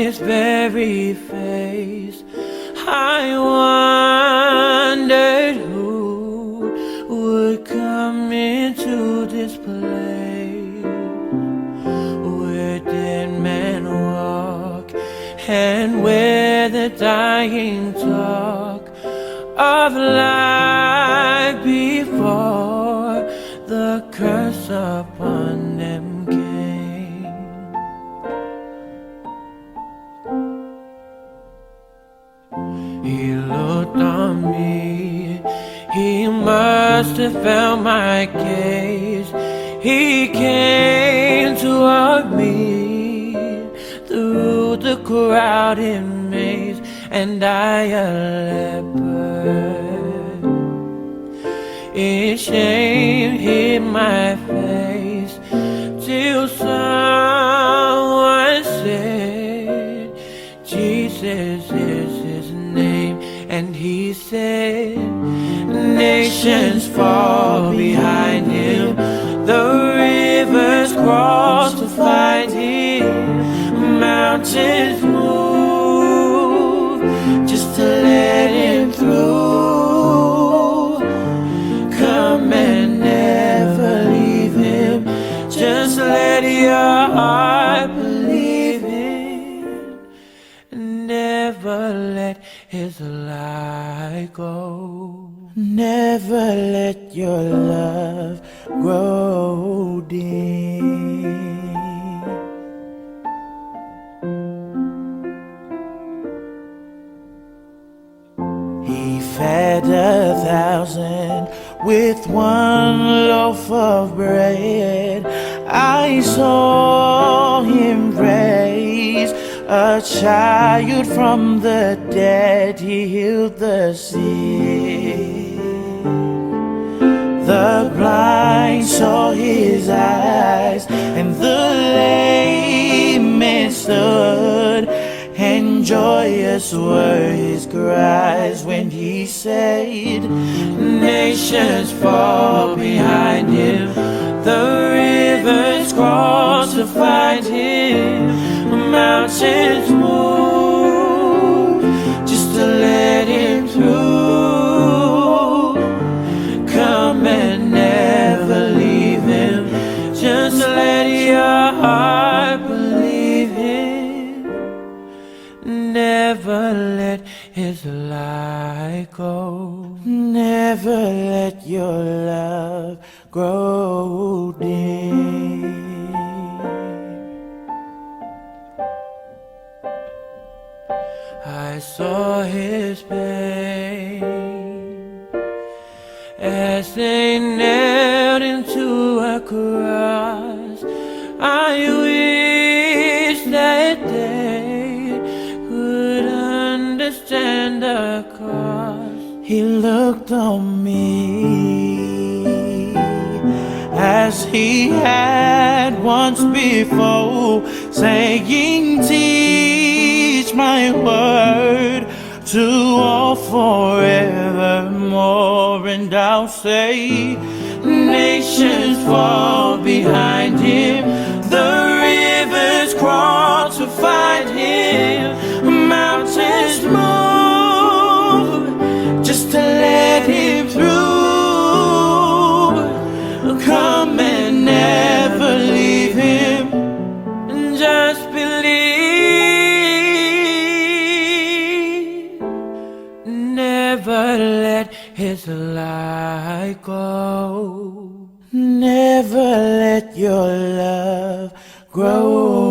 his very face, I wondered who would come into this place where dead men walk and where the dying talk of life before the curse upon them came. He looked on me, he must have felt my gaze. He came toward me through the crowded maze, and I a leopard. In shame hid my face till someone said, Jesus is his name. And he said, nations fall behind him, the rivers cross to find him, mountains move just to let him through. Come and never leave him, just let your heart believe him. Never let his light go. Never let your love grow dim. He fed 1,000 with one loaf of bread. I saw him raise a child from the dead. He healed the sick, the blind saw his eyes, and the lame men stood, and joyous were his cries when he said, nations fall behind him, the rivers cross to find him, mountains move just to let him through. Come and never leave him, just let your heart believe him. Never let his light go. Never let your love grow dim. I saw his pain as they knelt into a cross. I wish that they could understand the cost. He looked on me as he had once before, saying, teach my word to all forevermore. And I'll say, nations fall behind him, the rivers cross to find him, mountains move just to let him through. Come and never leave him, and just believe. Never let his light go. Never let your love grow